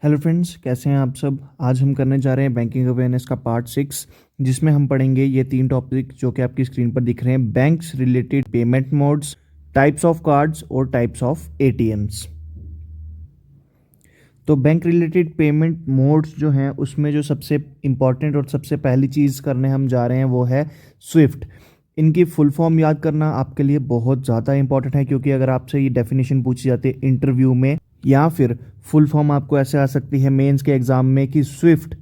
Hello friends, कैसे हैं आप सब। आज हम करने जा रहे हैं बैंकिंग अवेयरनेस का पार्ट 6, जिसमें हम पढ़ेंगे ये 3 टॉपिक जो कि आपकी स्क्रीन पर दिख रहे हैं। Banks related payment modes, types of cards और टाइप्स ऑफ एटीएम्स। तो बैंक रिलेटेड पेमेंट मोड्स जो हैं उसमें जो सबसे इम्पॉर्टेंट और सबसे पहली चीज़ करने हम जा रहे हैं वो है स्विफ्ट। इनकी फुल फॉर्म याद करना आपके लिए बहुत ज़्यादा इंपॉर्टेंट है, क्योंकि अगर आपसे ये डेफिनेशन पूछी जाती है इंटरव्यू में, या फिर फुल फॉर्म आपको ऐसे आ सकती है मेंस के एग्ज़ाम में कि स्विफ्ट,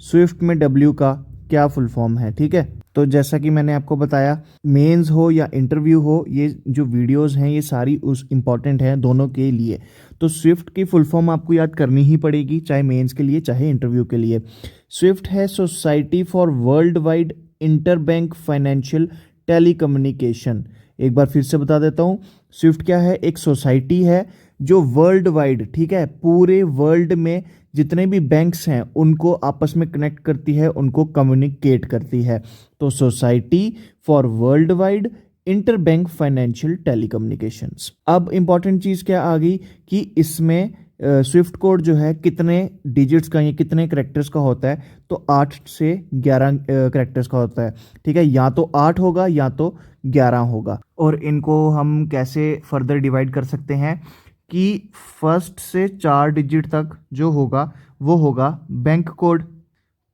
स्विफ्ट में डब्ल्यू का क्या फुल फॉर्म है। ठीक है, तो जैसा कि मैंने आपको बताया, मेंस हो या इंटरव्यू हो, ये जो वीडियोस हैं ये सारी उस इम्पॉर्टेंट हैं दोनों के लिए। तो स्विफ्ट की फुल फॉर्म आपको याद करनी ही पड़ेगी, चाहे मेंस के लिए चाहे इंटरव्यू के लिए। स्विफ्ट है society for world wide inter bank financial telecommunication. एक बार फिर से बता देता हूँ, स्विफ्ट क्या है? एक सोसाइटी है जो वर्ल्ड वाइड, ठीक है, पूरे वर्ल्ड में जितने भी बैंक्स हैं उनको आपस में कनेक्ट करती है, उनको कम्युनिकेट करती है। तो society for world wide inter bank financial telecommunications. अब इंपॉर्टेंट चीज़ क्या आ गई कि इसमें स्विफ्ट कोड जो है कितने डिजिट्स का या कितने करेक्टर्स का होता है? तो 8 से 11 करेक्टर्स का होता है। ठीक है, या तो 8 होगा या तो 11 होगा। और इनको हम कैसे फर्दर डिवाइड कर सकते हैं कि फर्स्ट से 4 डिजिट तक जो होगा वो होगा बैंक कोड,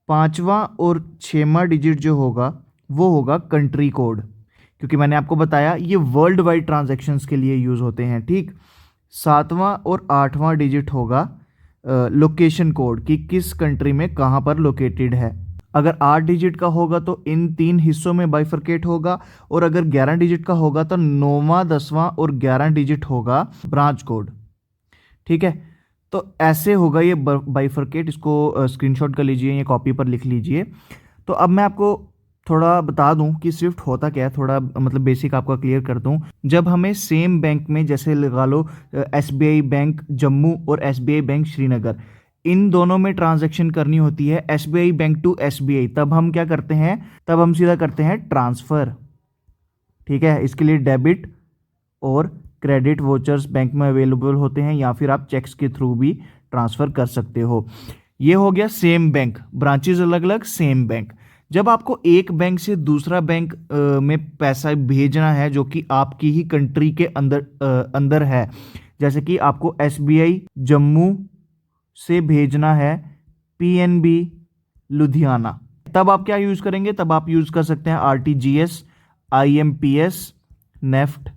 5वां और 6वां डिजिट जो होगा वो होगा कंट्री कोड, क्योंकि मैंने आपको बताया ये वर्ल्ड वाइड ट्रांजैक्शंस के लिए यूज़ होते हैं। ठीक, 7वां और 8वां डिजिट होगा लोकेशन कोड, कि किस कंट्री में कहाँ पर लोकेटेड है। अगर 8 डिजिट का होगा तो इन 3 हिस्सों में बाइफरकेट होगा, और अगर 11 डिजिट का होगा तो 9वां, 10वां और 11 डिजिट होगा ब्रांच कोड। ठीक है, तो ऐसे होगा ये बाइफरकेट। इसको स्क्रीनशॉट कर लीजिए या कॉपी पर लिख लीजिए। तो अब मैं आपको थोड़ा बता दूं कि स्विफ्ट होता क्या है, थोड़ा मतलब बेसिक आपका क्लियर कर दूं। जब हमें सेम बैंक में, जैसे लगा लो एसबीआई बैंक जम्मू और एसबीआई बैंक श्रीनगर, इन दोनों में ट्रांजैक्शन करनी होती है एसबीआई बैंक टू एसबीआई, तब हम क्या करते हैं? तब हम सीधा करते हैं ट्रांसफ़र। ठीक है, इसके लिए डेबिट और क्रेडिट वोचर्स बैंक में अवेलेबल होते हैं, या फिर आप चेक्स के थ्रू भी ट्रांसफ़र कर सकते हो। ये हो गया सेम बैंक, ब्रांचेज अलग अलग, सेम बैंक। जब आपको एक बैंक से दूसरा बैंक में पैसा भेजना है जो कि आपकी ही कंट्री के अंदर है, जैसे कि आपको एसबीआई जम्मू से भेजना है पीएनबी लुधियाना, तब आप क्या यूज़ करेंगे? तब आप यूज़ कर सकते हैं आरटीजीएस, आईएमपीएस, नेफ्ट।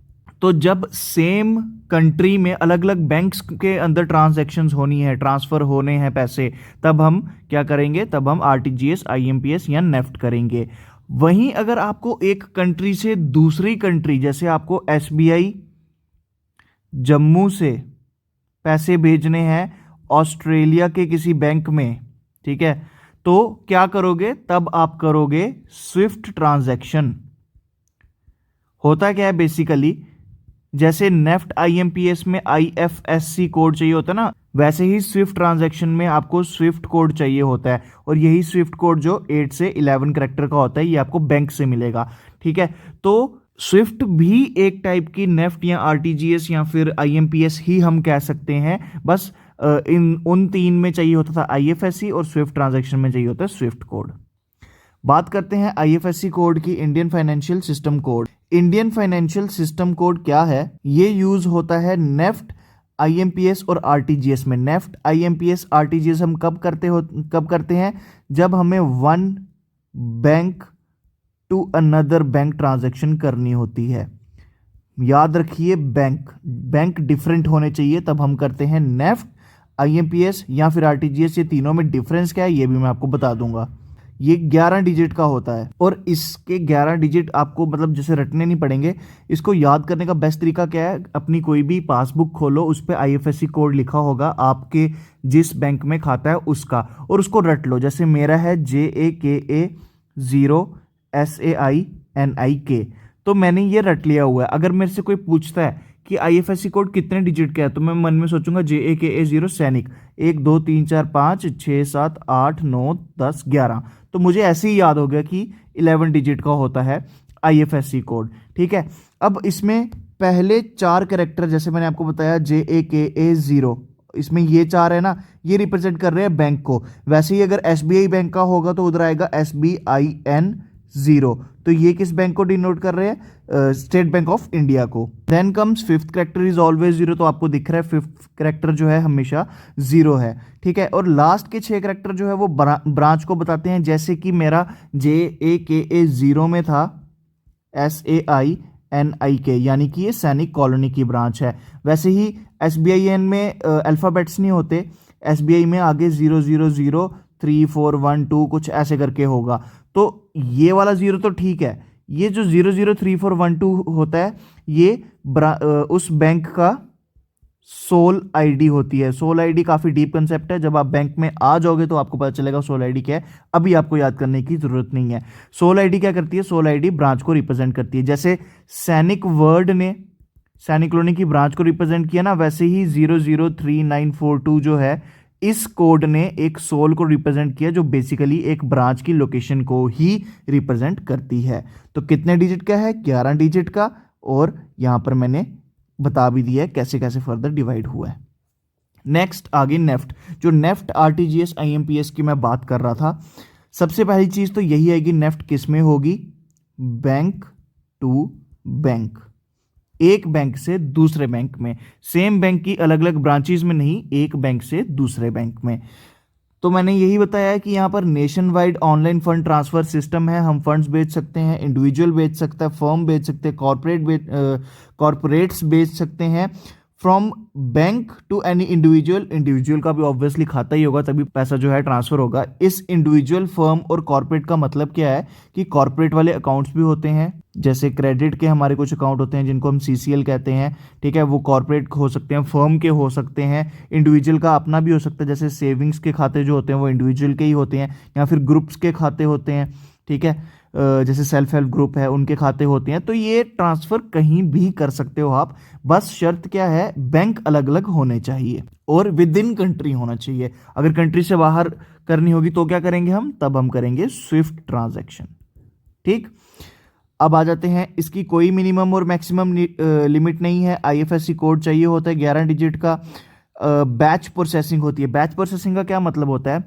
तो जब सेम कंट्री में अलग अलग बैंक्स के अंदर ट्रांजैक्शंस होनी है, ट्रांसफ़र होने हैं पैसे, तब हम क्या करेंगे? तब हम आरटीजीएस, आईएमपीएस या नेफ्ट करेंगे। वहीं अगर आपको एक कंट्री से दूसरी कंट्री, जैसे आपको एसबीआई जम्मू से पैसे भेजने हैं ऑस्ट्रेलिया के किसी बैंक में, ठीक है, तो क्या करोगे? तब आप करोगे स्विफ्ट ट्रांजैक्शन। होता क्या है बेसिकली, जैसे नेफ्ट आईएमपीएस में आईएफएससी कोड चाहिए होता है ना, वैसे ही स्विफ्ट ट्रांजैक्शन में आपको स्विफ्ट कोड चाहिए होता है, और यही स्विफ्ट कोड जो 8 से 11 करेक्टर का होता है, ये आपको बैंक से मिलेगा। ठीक है, तो स्विफ्ट भी एक टाइप की नेफ्ट या आरटीजीएस या फिर आईएमपीएस ही हम कह सकते हैं। बस इन उन 3 में चाहिए होता था आईएफएससी, और स्विफ्ट ट्रांजैक्शन में चाहिए होता है स्विफ्ट कोड। बात करते हैं आईएफएससी कोड की, Indian financial system code. Indian financial system code क्या है? ये यूज होता है नेफ्ट, आईएमपीएस और आरटीजीएस में। नेफ्ट, आईएमपीएस, आरटीजीएस हम कब करते हैं? जब हमें one bank to another bank transaction करनी होती है। याद रखिए, बैंक डिफरेंट होने चाहिए, तब हम करते हैं नेफ्ट, आईएमपीएस या फिर आरटीजीएस। ये तीनों में डिफरेंस क्या है ये भी मैं आपको बता दूंगा। ये 11 डिजिट का होता है, और इसके 11 डिजिट आपको मतलब जैसे रटने नहीं पड़ेंगे। इसको याद करने का बेस्ट तरीका क्या है? अपनी कोई भी पासबुक खोलो, उस पर आईएफएससी कोड लिखा होगा आपके जिस बैंक में खाता है उसका, और उसको रट लो। जैसे मेरा है JAKA0SAINIK, तो मैंने ये रट लिया हुआ है। अगर मेरे से कोई पूछता है कि आईएफएससी कोड कितने डिजिट का है, तो मैं मन में सोचूंगा JAKA0 सैनिक 1 2 3 4 5 6 7 8 9 10 11, तो मुझे ऐसे ही याद हो गया कि 11 डिजिट का होता है आईएफएससी कोड। ठीक है, अब इसमें पहले 4 कैरेक्टर, जैसे मैंने आपको बताया JAKA0, इसमें ये 4 है ना, ये रिप्रेजेंट कर रहे हैं बैंक को। वैसे ही अगर SBI बैंक का होगा तो उधर आएगा SBIN 0, तो ये किस बैंक को डिनोट कर रहे हैं? स्टेट बैंक ऑफ इंडिया को। Then comes fifth character is always 0, तो आपको दिख रहा है फिफ्थ कैरेक्टर जो है हमेशा 0 है, ठीक है। और लास्ट के 6 कैरेक्टर जो है वो ब्रांच को बताते हैं, जैसे कि मेरा JAKA 0 में था SAINIK, यानी कि ये सैनिक कॉलोनी की ब्रांच है। वैसे ही SBIN में अल्फ़ाबेट्स नहीं होते, SBI में आगे 000 3 4 1 2 कुछ ऐसे करके होगा। तो ये वाला 0 तो ठीक है, ये जो 00 3 4 1 2 होता है ये उस बैंक का सोल आईडी होती है। सोल आईडी काफ़ी डीप कंसेप्ट है, जब आप बैंक में आ जाओगे तो आपको पता चलेगा सोल आईडी क्या है, अभी आपको याद करने की ज़रूरत नहीं है। सोल आईडी क्या करती है? सोल आईडी ब्रांच को रिप्रेजेंट करती है। जैसे सैनिक वर्ड ने सैनिक कॉलोनी की ब्रांच को रिप्रेजेंट किया ना, वैसे ही 003942 जो है इस कोड ने एक सोल को रिप्रेजेंट किया, जो बेसिकली एक ब्रांच की लोकेशन को ही रिप्रेजेंट करती है। तो कितने डिजिट का है? 11 डिजिट का, और यहां पर मैंने बता भी दिया है कैसे कैसे फर्दर डिवाइड हुआ है। नेक्स्ट आगे नेफ्ट, जो नेफ्ट RTGS IMPS की मैं बात कर रहा था, सबसे पहली चीज तो यही है कि नेफ्ट किस में होगी? बैंक टू बैंक, एक बैंक से दूसरे बैंक में, सेम बैंक की अलग अलग ब्रांचेस में नहीं, एक बैंक से दूसरे बैंक में। तो मैंने यही बताया है कि यहाँ पर nation wide online fund transfer system है। हम फंड्स बेच सकते हैं, इंडिविजुअल बेच सकता है, फर्म बेच सकते हैं, कॉर्पोरेट्स बेच सकते हैं। From bank to any individual, individual का भी ऑब्वियसली खाता ही होगा, तभी पैसा जो है ट्रांसफर होगा। इस इंडिविजुअल, फर्म और कॉर्पोरेट का मतलब क्या है कि कॉर्पोरेट वाले अकाउंट्स भी होते हैं, जैसे क्रेडिट के हमारे कुछ अकाउंट होते हैं जिनको हम CCL कहते हैं, ठीक है, वो कॉर्पोरेट हो सकते हैं, फर्म के हो सकते हैं, इंडिविजुअल का अपना भी हो सकता है, जैसे सेविंग्स के खाते जो होते हैं वो इंडिविजुअल के ही होते हैं, या फिर ग्रुप्स के खाते होते हैं, ठीक है, जैसे सेल्फ हेल्प ग्रुप है उनके खाते होते हैं। तो ये ट्रांसफर कहीं भी कर सकते हो आप, बस शर्त क्या है? बैंक अलग अलग होने चाहिए और विद इन कंट्री होना चाहिए। अगर कंट्री से बाहर करनी होगी तो क्या करेंगे हम? तब हम करेंगे स्विफ्ट ट्रांजैक्शन, ठीक। अब आ जाते हैं, इसकी कोई मिनिमम और मैक्सिमम लिमिट नहीं है। IFSC कोड चाहिए होता है 11 डिजिट का। बैच प्रोसेसिंग होती है। बैच प्रोसेसिंग का क्या मतलब होता है?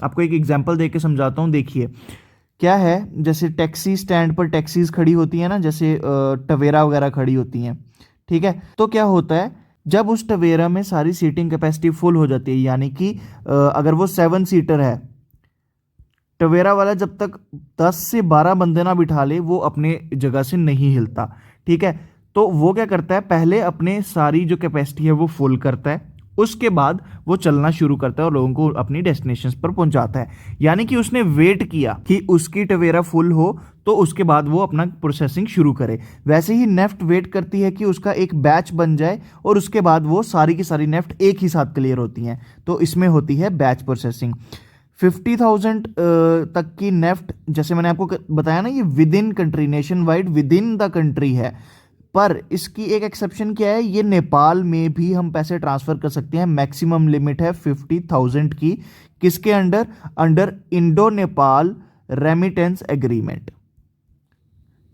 आपको एक एग्जांपल देके समझाता हूँ। देखिए क्या है, जैसे टैक्सी स्टैंड पर टैक्सीज खड़ी होती है ना, जैसे टवेरा वगैरह खड़ी होती हैं, ठीक है। तो क्या होता है, जब उस टवेरा में सारी सीटिंग कैपेसिटी फुल हो जाती है, यानी कि अगर वो 7 सीटर है, टवेरा वाला जब तक 10 से 12 बंदे ना बिठा ले वो अपने जगह से नहीं हिलता, ठीक है। तो वो क्या करता है, पहले अपने सारी जो कैपेसिटी है वो फुल करता है, उसके बाद वो चलना शुरू करता है और लोगों को अपनी डेस्टिनेशंस पर पहुंचाता है। यानी कि उसने वेट किया कि उसकी टवेरा फुल हो तो उसके बाद वो अपना प्रोसेसिंग शुरू करे। वैसे ही नेफ्ट वेट करती है कि उसका एक बैच बन जाए और उसके बाद वो सारी की सारी नेफ्ट एक ही साथ क्लियर होती हैं, तो इसमें होती है बैच प्रोसेसिंग। 50,000 तक की नेफ्ट, जैसे मैंने आपको बताया ना, ये with in country, nation wide with in the country है। पर इसकी एक एक्सेप्शन क्या है, ये नेपाल में भी हम पैसे ट्रांसफर कर सकते हैं। मैक्सिमम लिमिट है 50,000 की। किसके under? Under Indo Nepal remittance agreement.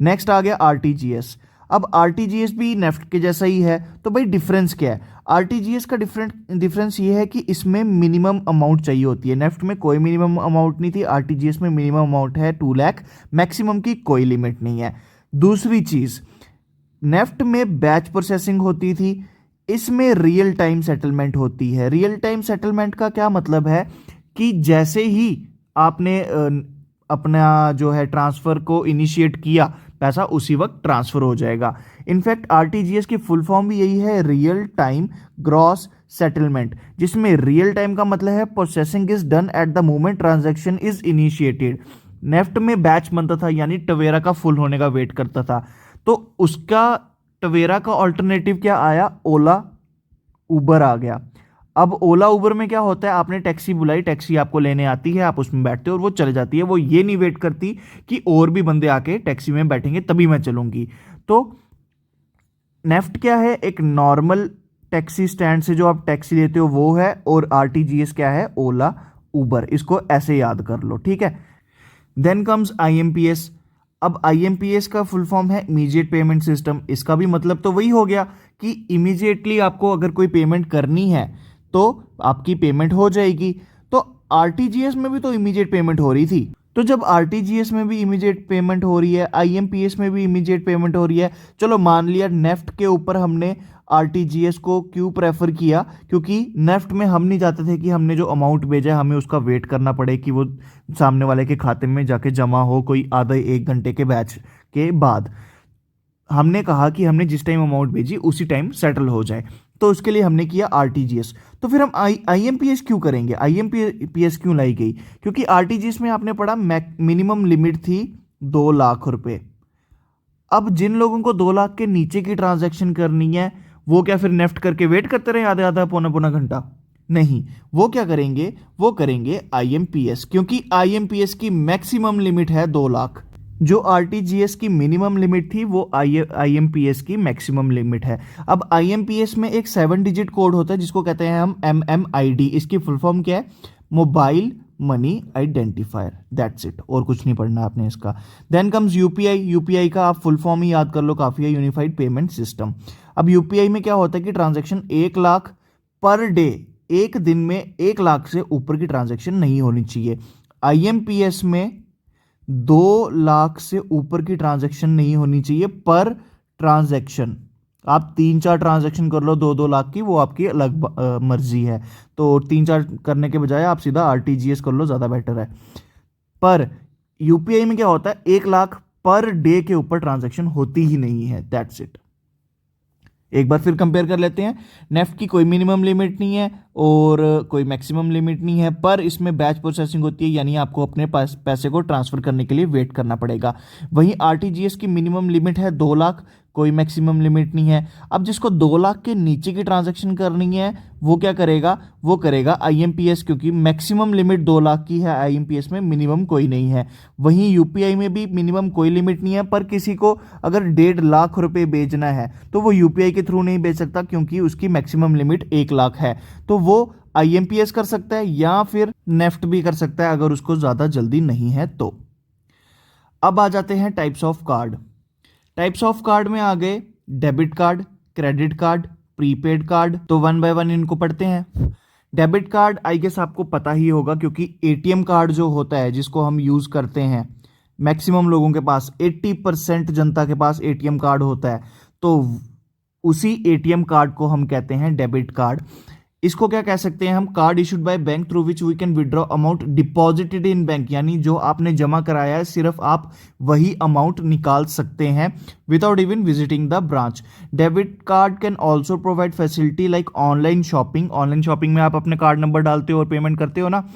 Next आ गया RTGS। अब RTGS भी नेफ्ट के जैसा ही है, तो भाई डिफरेंस क्या है? RTGS का डिफरेंस ये है कि इसमें मिनिमम अमाउंट चाहिए होती है। नेफ्ट में कोई मिनिमम अमाउंट नहीं थी, RTGS में मिनिमम अमाउंट है 2 लाख, मैक्सिमम की कोई लिमिट नहीं है। दूसरी चीज, नेफ्ट में बैच प्रोसेसिंग होती थी, इसमें रियल टाइम सेटलमेंट होती है। रियल टाइम सेटलमेंट का क्या मतलब है कि जैसे ही आपने अपना जो है ट्रांसफर को इनिशिएट किया, पैसा उसी वक्त ट्रांसफर हो जाएगा। इनफैक्ट RTGS की फुल फॉर्म भी यही है, रियल टाइम ग्रॉस सेटलमेंट, जिसमें रियल टाइम का मतलब है processing is done at the moment transaction is initiated. NEFT में बैच बनता था, यानी टवेरा का फुल होने का वेट करता था, तो उसका टवेरा का ऑल्टरनेटिव क्या आया? ओला उबर आ गया। अब ओला उबर में क्या होता है, आपने टैक्सी बुलाई, टैक्सी आपको लेने आती है, आप उसमें बैठते हो और वो चले जाती है। वो ये नहीं वेट करती कि और भी बंदे आके टैक्सी में बैठेंगे तभी मैं चलूंगी। तो नेफ्ट क्या है? एक नॉर्मल टैक्सी स्टैंड से जो आप टैक्सी लेते हो वो है, और RTGS क्या है? ओला उबर। इसको ऐसे याद कर लो, ठीक है। Then comes IMPS। अब IMPS का फुल फॉर्म है इमीडिएट पेमेंट सिस्टम। इसका भी मतलब तो वही हो गया कि इमीडिएटली आपको अगर कोई पेमेंट करनी है तो आपकी पेमेंट हो जाएगी। तो RTGS में भी तो इमीडिएट पेमेंट हो रही थी, तो जब RTGS में भी इमीडिएट पेमेंट हो रही है, IMPS में भी इमीडिएट पेमेंट हो रही है, चलो मान लिया नेफ्ट के ऊपर हमने RTGS को क्यों प्रेफर किया, क्योंकि नेफ्ट में हम नहीं चाहते थे कि हमने जो अमाउंट भेजा है हमें उसका वेट करना पड़े कि वो सामने वाले के खाते में जाके जमा हो कोई आधा एक घंटे के बैच के बाद। हमने कहा कि हमने जिस टाइम अमाउंट भेजी उसी टाइम सेटल हो जाए, तो उसके लिए हमने किया RTGS। तो फिर हम IMPS क्यों करेंगे, IMPS क्यों लाई गई, क्योंकि RTGS में आपने पढ़ा मिनिमम लिमिट थी 2 लाख रुपए। अब जिन लोगों को 2 लाख के नीचे की ट्रांजैक्शन करनी है वो क्या फिर नेफ्ट करके वेट करते रहे आधा आधा पौना पौना घंटा? नहीं, वो क्या करेंगे, वो करेंगे IMPS, क्योंकि IMPS की मैक्सिमम लिमिट है 2 लाख। जो RTGS की मिनिमम लिमिट थी वो IMPS की मैक्सिमम लिमिट है। अब IMPS में एक 7 डिजिट कोड होता है जिसको कहते हैं हम MMID। इसकी फुल फॉर्म क्या है, mobile money identifier, that's it, और कुछ नहीं पढ़ना आपने इसका। देन कम्स यूपीआई का आप फुल फॉर्म ही याद कर लो, काफ़ी है, यूनिफाइड पेमेंट सिस्टम। अब यूपीआई में क्या होता है कि ट्रांजैक्शन 1 लाख पर डे, एक दिन में 1 लाख से ऊपर की ट्रांजैक्शन नहीं होनी चाहिए। IMPS में 2 लाख से ऊपर की ट्रांजैक्शन नहीं होनी चाहिए पर ट्रांजैक्शन। आप 3-4 ट्रांजैक्शन कर लो 2-2 लाख की, वो आपकी अलग मर्जी है। तो 3-4 करने के बजाय आप सीधा RTGS कर लो, ज़्यादा बेटर है। पर यूपीआई में क्या होता है, 1 लाख पर डे के ऊपर ट्रांजैक्शन होती ही नहीं है, दैट्स इट। एक बार फिर कंपेयर कर लेते हैं। नेफ्ट की कोई मिनिमम लिमिट नहीं है और कोई मैक्सिमम लिमिट नहीं है, पर इसमें बैच प्रोसेसिंग होती है, यानी आपको अपने पास पैसे को ट्रांसफर करने के लिए वेट करना पड़ेगा। वहीं RTGS की मिनिमम लिमिट है 2 लाख, कोई मैक्सिमम लिमिट नहीं है। अब जिसको 2 लाख के नीचे की ट्रांजैक्शन करनी है वो क्या करेगा, वो करेगा IMPS, क्योंकि मैक्सिमम लिमिट 2 लाख की है, IMPS में मिनिमम कोई नहीं है। वहीं यूपीआई में भी मिनिमम कोई लिमिट नहीं है, पर किसी को अगर 1.5 लाख रुपए भेजना है तो वो यूपीआई के थ्रू नहीं भेज सकता, क्योंकि उसकी मैक्सिमम लिमिट 1 लाख है। तो वो IMPS कर सकता है या फिर नेफ्ट भी कर सकता है अगर उसको ज़्यादा जल्दी नहीं है तो। अब आ जाते हैं types of card. Types of card में आ गए debit card, credit card, prepaid card. तो वन बाय वन इनको पढ़ते हैं। डेबिट कार्ड आई गेस आपको पता ही होगा, क्योंकि ATM कार्ड जो होता है जिसको हम यूज़ करते हैं, मैक्सिमम लोगों के पास 80% जनता के पास ATM कार्ड होता है, तो उसी ATM कार्ड को हम कहते हैं डेबिट कार्ड। इसको क्या कह सकते हैं हम, card issued by bank through which we can withdraw amount deposited in bank, यानी जो आपने जमा कराया है सिर्फ आप वही अमाउंट निकाल सकते हैं without even visiting the branch. Debit card can also provide facility like online shopping. Online shopping में आप अपने कार्ड नंबर डालते हो और पेमेंट करते हो ना।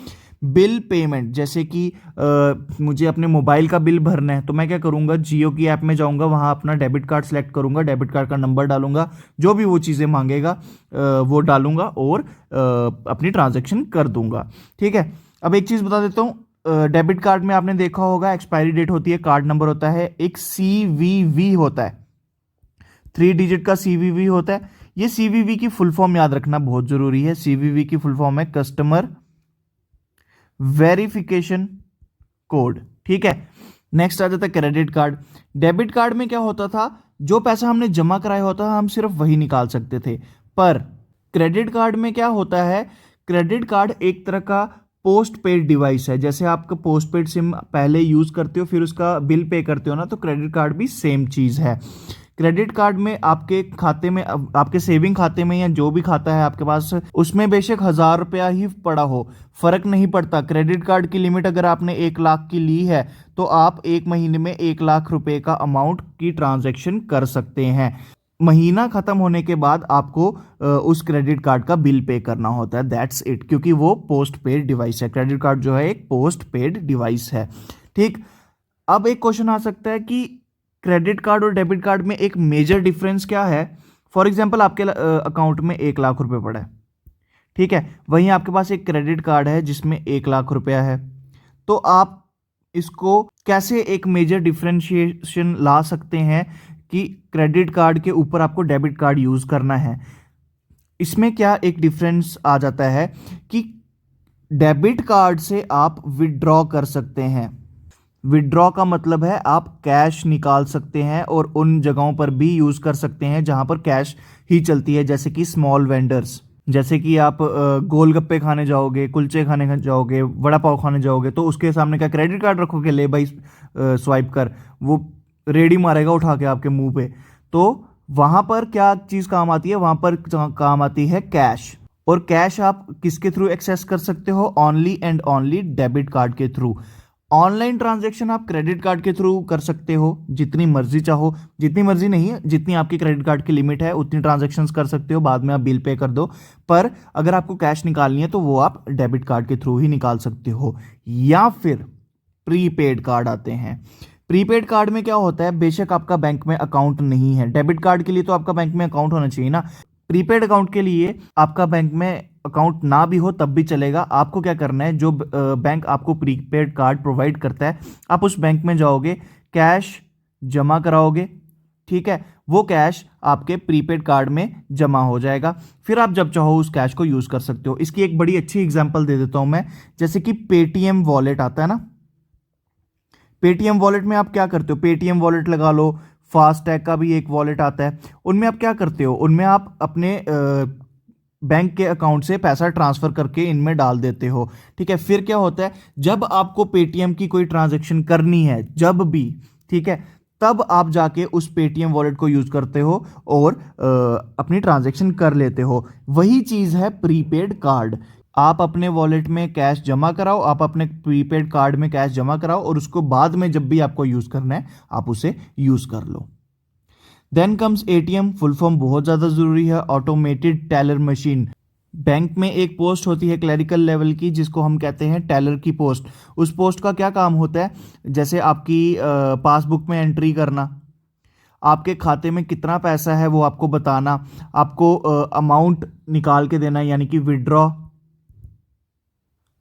बिल पेमेंट, जैसे कि मुझे अपने मोबाइल का बिल भरना है तो मैं क्या करूँगा, जियो की ऐप में जाऊँगा, वहाँ अपना डेबिट कार्ड सेलेक्ट करूँगा, डेबिट कार्ड का नंबर डालूंगा, जो भी वो चीज़ें मांगेगा वो डालूंगा और अपनी ट्रांजैक्शन कर दूंगा। ठीक है, अब एक चीज़ बता देता हूँ, डेबिट कार्ड में आपने देखा होगा एक्सपायरी डेट होती है, कार्ड नंबर होता है, एक CVV होता है, 3 डिजिट का CVV होता है। ये CVV की फुल फॉर्म याद रखना बहुत जरूरी है। CVV की फुल फॉर्म है कस्टमर वेरिफिकेशन कोड। ठीक है, नेक्स्ट आ जाता है क्रेडिट कार्ड। डेबिट कार्ड में क्या होता था, जो पैसा हमने जमा कराया होता था हम सिर्फ वही निकाल सकते थे, पर क्रेडिट कार्ड में क्या होता है, क्रेडिट कार्ड एक तरह का पोस्ट पेड डिवाइस है। जैसे आपका पोस्ट पेड सिम पहले यूज करते हो फिर उसका बिल पे करते हो ना, तो क्रेडिट कार्ड भी सेम चीज है। क्रेडिट कार्ड में आपके खाते में, आपके सेविंग खाते में या जो भी खाता है आपके पास, उसमें बेशक 1,000 रुपया ही पड़ा हो, फर्क नहीं पड़ता। क्रेडिट कार्ड की लिमिट अगर आपने 1 लाख की ली है तो आप एक महीने में 1 लाख रुपए का अमाउंट की ट्रांजैक्शन कर सकते हैं। महीना खत्म होने के बाद आपको उस क्रेडिट कार्ड का बिल पे करना होता है, दैट्स इट, क्योंकि वो पोस्ट पेड डिवाइस है। क्रेडिट कार्ड जो है एक पोस्ट पेड डिवाइस है। ठीक, अब एक क्वेश्चन आ सकता है कि क्रेडिट कार्ड और डेबिट कार्ड में एक मेजर डिफरेंस क्या है। फॉर एग्जांपल आपके अकाउंट में 1 लाख रुपए पड़ा है, ठीक है, वहीं आपके पास एक क्रेडिट कार्ड है जिसमें 1 लाख रुपया है, तो आप इसको कैसे एक मेजर डिफरेंशिएशन ला सकते हैं कि क्रेडिट कार्ड के ऊपर आपको डेबिट कार्ड यूज करना है। इसमें क्या एक डिफरेंस आ जाता है कि डेबिट कार्ड से आप विड्रॉ कर सकते हैं, विड्रॉ का मतलब है आप कैश निकाल सकते हैं और उन जगहों पर भी यूज़ कर सकते हैं जहां पर कैश ही चलती है, जैसे कि स्मॉल वेंडर्स। जैसे कि आप गोलगप्पे खाने जाओगे, कुलचे खाने जाओगे, वड़ा पाव खाने जाओगे, तो उसके सामने क्या क्रेडिट कार्ड रखोगे, ले भाई स्वाइप कर, वो रेडी मारेगा उठा के आपके मुंह पे। तो वहां पर क्या चीज़ काम आती है, वहां पर काम आती है कैश। और कैश आप किसके थ्रू एक्सेस कर सकते हो, only and only debit card के थ्रू। ऑनलाइन ट्रांजैक्शन आप क्रेडिट कार्ड के थ्रू कर सकते हो, जितनी मर्जी चाहो, जितनी मर्जी नहीं है, जितनी आपकी क्रेडिट कार्ड की लिमिट है उतनी ट्रांजैक्शंस कर सकते हो, बाद में आप बिल पे कर दो। पर अगर आपको कैश निकालनी है तो वो आप डेबिट कार्ड के थ्रू ही निकाल सकते हो। या फिर प्रीपेड कार्ड आते हैं। प्रीपेड कार्ड में क्या होता है, बेशक आपका बैंक में अकाउंट नहीं है, डेबिट कार्ड के लिए तो आपका बैंक में अकाउंट होना चाहिए ना, प्रीपेड अकाउंट के लिए आपका बैंक में अकाउंट ना भी हो तब भी चलेगा। आपको क्या करना है, जो बैंक आपको प्रीपेड कार्ड प्रोवाइड करता है, आप उस बैंक में जाओगे, कैश जमा कराओगे, ठीक है, वो कैश आपके प्रीपेड कार्ड में जमा हो जाएगा। फिर आप जब चाहो उस कैश को यूज कर सकते हो। इसकी एक बड़ी अच्छी एग्जांपल दे देता हूं मैं, जैसे कि पेटीएम वॉलेट आता है ना, पेटीएम वॉलेट में आप क्या करते हो, पेटीएम वॉलेट लगा लो, फास्टैग का भी एक वॉलेट आता है, उनमें आप क्या करते हो, उनमें आप अपने बैंक के अकाउंट से पैसा ट्रांसफर करके इनमें डाल देते हो, ठीक है। फिर क्या होता है, जब आपको पेटीएम की कोई ट्रांजैक्शन करनी है, जब भी, ठीक है, तब आप जाके उस पेटीएम वॉलेट को यूज करते हो और अपनी ट्रांजैक्शन कर लेते हो। वही चीज है प्रीपेड कार्ड। आप अपने वॉलेट में कैश जमा कराओ, आप अपने प्रीपेड कार्ड में कैश जमा कराओ और उसको बाद में जब भी आपको यूज करना है आप उसे यूज कर लो। Then comes ATM, full form बहुत ज़्यादा ज़रूरी है, ऑटोमेटेड टेलर मशीन। बैंक में एक पोस्ट होती है क्लरिकल लेवल की, जिसको हम कहते हैं टेलर की पोस्ट। उस पोस्ट का क्या काम होता है, जैसे आपकी पासबुक में एंट्री करना, आपके खाते में कितना पैसा है वो आपको बताना, आपको अमाउंट निकाल के देना, यानी कि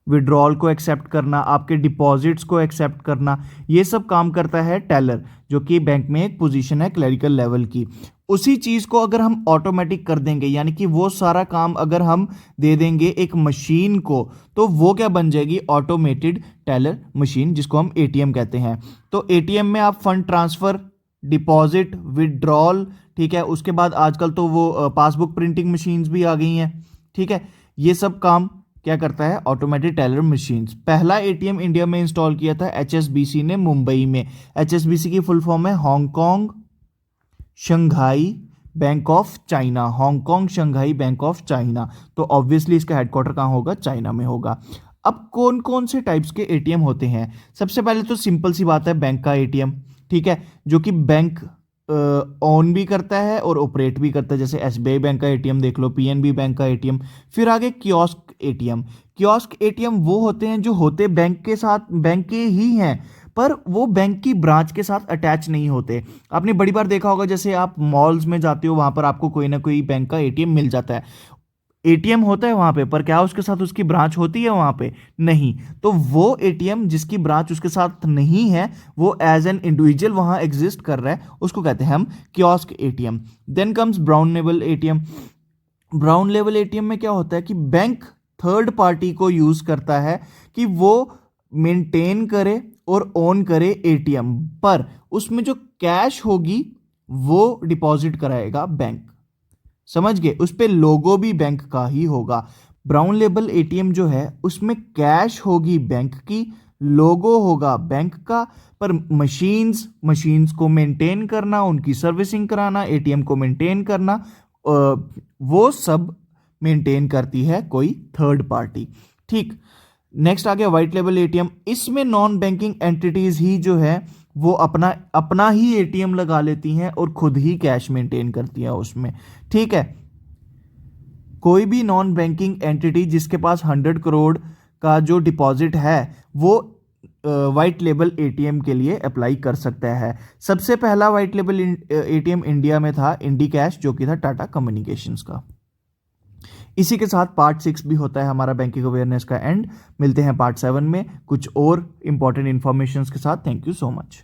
विड्रॉल को एक्सेप्ट करना, आपके डिपॉजिट्स को एक्सेप्ट करना, ये सब काम करता है टेलर, जो कि बैंक में एक पोजीशन है क्लरिकल लेवल की। उसी चीज को अगर हम ऑटोमेटिक कर देंगे, यानी कि वो सारा काम अगर हम दे देंगे एक मशीन को, तो वो क्या बन जाएगी, ऑटोमेटेड टेलर मशीन, जिसको हम एटीएम कहते हैं। तो एटीएम में आप फंड ट्रांसफर, डिपॉजिट, विड्रॉल, ठीक है, उसके बाद आजकल तो वो पासबुक प्रिंटिंग मशीन्स भी आ गई हैं, ठीक है, ये सब काम क्या करता है, ऑटोमेटेड टेलर मशीन्स। पहला एटीएम इंडिया में इंस्टॉल किया था एचएसबीसी ने मुंबई में। एचएसबीसी की फुल फॉर्म है Hong Kong Shanghai bank of China, Hong Kong Shanghai bank of China. तो ऑब्वियसली इसका हेडक्वार्टर कहाँ होगा, चाइना में होगा। अब कौन कौन से टाइप्स के एटीएम होते हैं, सबसे पहले तो सिंपल सी बात है, बैंक का एटीएम, ठीक है, जो कि बैंक ऑन भी करता है और ऑपरेट भी करता है, जैसे एसबीआई बैंक का एटीएम देख लो, पीएनबी बैंक का एटीएम। फिर आगे कियोस्क एटीएम। कियोस्क एटीएम वो होते हैं जो होते बैंक के साथ, बैंक के ही हैं, पर वो बैंक की ब्रांच के साथ अटैच नहीं होते। आपने बड़ी बार देखा होगा, जैसे आप मॉल्स में जाते हो, वहां पर आपको कोई ना कोई बैंक का एटीएम मिल जाता है, एटीएम होता है वहां पे, पर क्या उसके साथ उसकी ब्रांच होती है वहां पे, नहीं। तो वो एटीएम जिसकी ब्रांच उसके साथ नहीं है, वो एज एन इंडिविजुअल वहां एग्जिस्ट कर रहा है, उसको कहते हैं हम kiosk ATM. Then comes brown level ATM. Brown level ATM में क्या होता है कि बैंक थर्ड पार्टी को यूज करता है कि वो मेंटेन करे और ओन करे एटीएम, पर उसमें जो कैश होगी वो डिपॉजिट कराएगा बैंक, समझ गए, उस पे लोगो भी बैंक का ही होगा। ब्राउन लेबल एटीएम जो है उसमें कैश होगी बैंक की, लोगो होगा बैंक का, पर मशीन्स को मेंटेन करना, उनकी सर्विसिंग कराना, एटीएम को मेंटेन करना, वो सब मेंटेन करती है कोई थर्ड पार्टी, ठीक। नेक्स्ट आ गया व्हाइट लेबल एटीएम। इसमें नॉन बैंकिंग एंटिटीज ही जो है वो अपना अपना ही एटीएम लगा लेती हैं और खुद ही कैश मेंटेन करती है उसमें, ठीक है। कोई भी नॉन बैंकिंग एंटिटी जिसके पास 100 करोड़ का जो डिपॉजिट है, वो व्हाइट लेबल एटीएम के लिए अप्लाई कर सकता है। सबसे पहला व्हाइट लेबल एटीएम इंडिया में था इंडी कैश, जो कि था टाटा कम्युनिकेशंस का। इसी के साथ पार्ट 6 भी होता है हमारा बैंकिंग अवेयरनेस का एंड। मिलते हैं पार्ट 7 में कुछ और इंपॉर्टेंट इंफॉर्मेशन के साथ। Thank you so much.